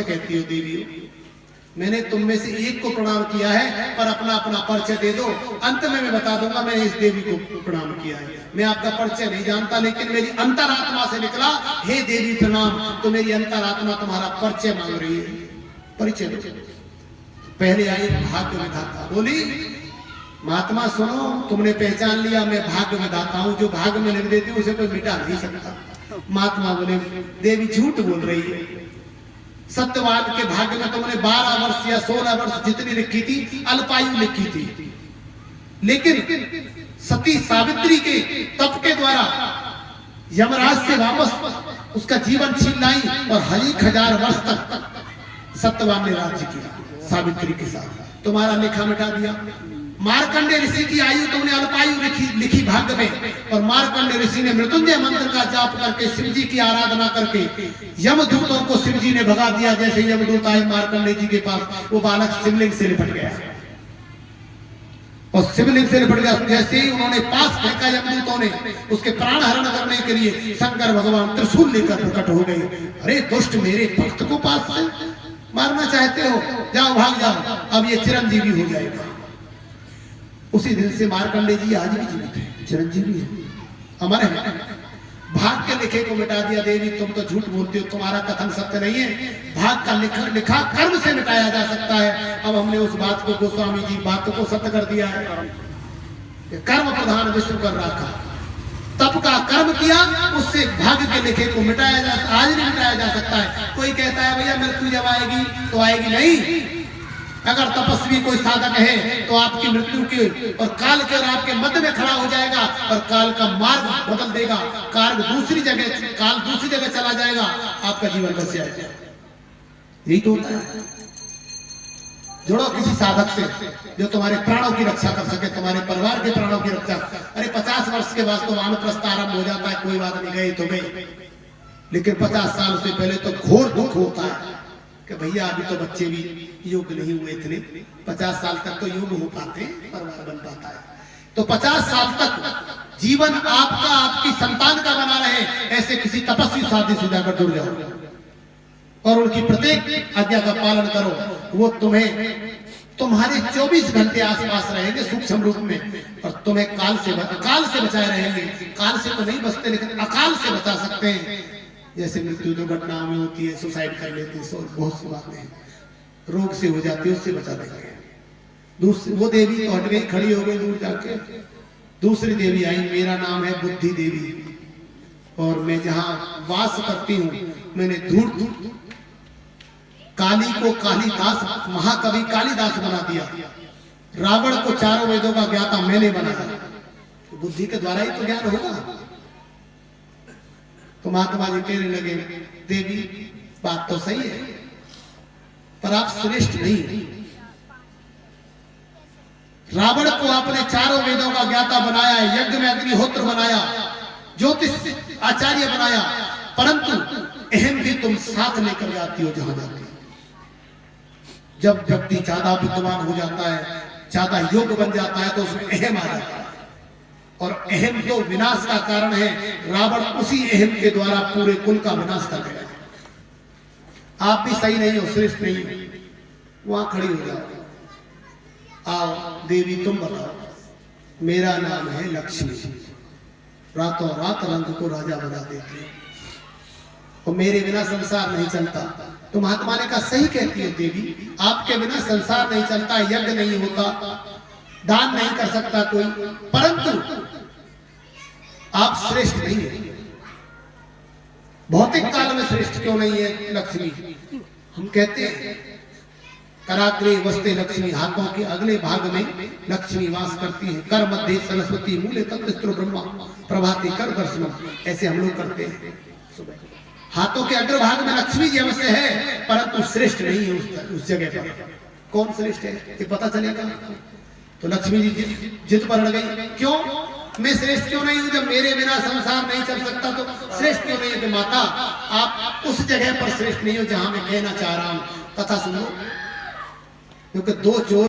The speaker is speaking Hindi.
सत्य कहती हो देवी, मैंने तुम में से एक को प्रणाम किया है, पर अपना अपना परिचय दे दो, अंत में मैं बता दूंगा मैंने इस देवी को प्रणाम किया है। मैं आपका परिचय नहीं जानता, लेकिन मेरी अंतरात्मा से निकला, हे देवी प्रणाम। तो मेरी अंतरात्मा तुम्हारा परिचय मांग रही है, परिचय दो। पहले आई भाग्य विधाता, बोली महात्मा सुनो, तुमने पहचान लिया मैं भाग्य विधाता हूं, जो भाग्य में लिख देती हूँ उसे कोई मिटा नहीं सकता। महात्मा बोले देवी झूठ बोल रही है, सत्यवाद के भाग्य में तुमने 12 वर्ष या 16 वर्ष जितनी लिखी थी अल्पायु लिखी थी, लेकिन सती सावित्री के तप के द्वारा यमराज से वापस उसका जीवन छीन लाई और 1000 वर्ष तक सत्यवान ने राज्य किया सावित्री के साथ, तुम्हारा लेखा मिटा दिया। मार्कंडे ऋषि की आयु तुमने अल्पायु लिखी भाग्य में, और मार्कंडे ऋषि ने मृत्युंजय मंत्र का जाप करके शिव जी की आराधना करके यमदूतों को शिव जी ने भगा दिया। जैसे यमदूत आए मार्कंडे जी के पास, वो बालक शिवलिंग से लिपट गया, और शिवलिंग से लिपट गया। जैसे ही उन्होंने पास फेंका यमदूतों ने, उसके प्राण हरण करने के लिए शंकर भगवान त्रिशूल लेकर प्रकट हो गए। अरे दुष्ट, मेरे भक्त को पास से मारना चाहते हो, जाओ भाग जाओ, अब ये चिरंजीवी हो जाएगा। उसी दिन से मार्कंडे जी आज भी जीवित है, चिरंजीवी है, अमर है। भाग के लिखे को मिटा दिया। देवी तुम तो झूठ बोलती हो, तुम्हारा कथन सत्य नहीं है। भाग का लिखा कर्म से मिटाया जा सकता है। अब हमने उस बात को, गोस्वामी जी बात को सत्य कर दिया है। कर्म प्रधान विश्व कर रखा, तप का कर्म किया, उससे भाग्य के लिखे को मिटाया जा, आज नहीं मिटाया जा सकता है। कोई कहता है भैया मृत्यु जब आएगी तो आएगी, नहीं। अगर तपस्वी कोई साधक है तो आपकी मृत्यु के और काल के और आपके मध्य में खड़ा हो जाएगा, और काल का मार्ग बदल देगा, काल दूसरी जगह चला जाएगा, आपका जीवन बच जाएगा। यही तो होता है। जुड़ो किसी साधक से जो तुम्हारे प्राणों की रक्षा कर सके, तुम्हारे परिवार के प्राणों की रक्षा। अरे 50 वर्ष के बाद तो वानप्रस्थ आरंभ हो जाता है, कोई बात नहीं, गए तो गए, लेकिन 50 साल से पहले तो घोर दुख होता है कि भैया अभी तो बच्चे भी योग्य नहीं हुए इतने, 50 साल तक तो योग्य हो पाते हैं, परिवार बन पाता है। तो 50 साल तक जीवन आपका, आपकी संतान का बना रहे, ऐसे किसी तपस्वी साधु से जाकर जुड़ जाओ और उनकी प्रत्येक आज्ञा का पालन करो। वो तुम्हारे 24 घंटे आसपास रहेंगे सूक्ष्म रूप में, और तुम्हें काल से बचाए रहेंगे। काल से तो नहीं बचते, लेकिन अकाल से बचा सकते हैं। जैसे मृत्यु दुर्घटनाओं में होती है, सुसाइड कर लेते हैं, बहुत सी बातें हैं, रोग से हो जाती है, उससे बचा देंगे। दूसरी वो देवी तो हट गई, खड़ी हो गई दूर जाके। दूसरी देवी आई, मेरा नाम है बुद्धि देवी, और मैं जहां वास करती हूँ, मैंने धूर्त काली को कालिदास, महाकवि कालिदास बना दिया। रावण को 4 वेदों का ज्ञाता मैंने बनाया। बुद्धि के द्वारा ही तो ज्ञान होगा। तो महात्मा जी कहने लगे देवी बात तो सही है, पर आप श्रेष्ठ नहीं। रावण को आपने 4 वेदों का ज्ञाता बनाया, यज्ञ में अग्निहोत्र बनाया, ज्योतिष आचार्य बनाया, परंतु अहम भी तुम साथ लेकर जाती हो जहां जाती हो। जब व्यक्ति ज्यादा विद्वान हो जाता है, ज्यादा योग्य बन जाता है, तो उसमें अहम आ जाता है, और अहम तो विनाश का कारण है। रावण उसी अहम के द्वारा पूरे कुल का विनाश कर गया। आप भी सही नहीं हो, श्रेष्ठ नहीं हो, वहां खड़ी हो जाओ। आओ देवी तुम बताओ, मेरा नाम है लक्ष्मी, रातों रात रंग को राजा बना देती है, और मेरे बिना संसार नहीं चलता। तो महात्मा ने कहा सही कहती है देवी, आपके बिना संसार नहीं चलता, यज्ञ नहीं होता, दान नहीं कर सकता कोई, परंतु आप श्रेष्ठ नहीं है। भौतिक काल में श्रेष्ठ क्यों नहीं है लक्ष्मी? हम कहते हैं कराग्रे वस्ते लक्ष्मी, हाथों के अगले भाग में लक्ष्मी वास करती है। कर मध्य सरस्वती, मूले तत्स्त्रो ब्रह्मा, प्रभाते कर दर्शनम, ऐसे हम लोग करते हैं। हाथों के अग्रभाग में लक्ष्मी जी अवश्य है, परंतु श्रेष्ठ नहीं है उस जगह पर। कौन श्रेष्ठ है ये पता चलेगा। तो लक्ष्मी जी जिद पर अड़ गई, क्यों मैं श्रेष्ठ क्यों नहीं हूं? जब मेरे बिना संसार नहीं चल सकता तो श्रेष्ठ क्यों नहीं है? माता आप उस जगह पर श्रेष्ठ नहीं हो जहां मैं कहना चाह रहा हूं। कथा सुनो, क्योंकि 2 चोर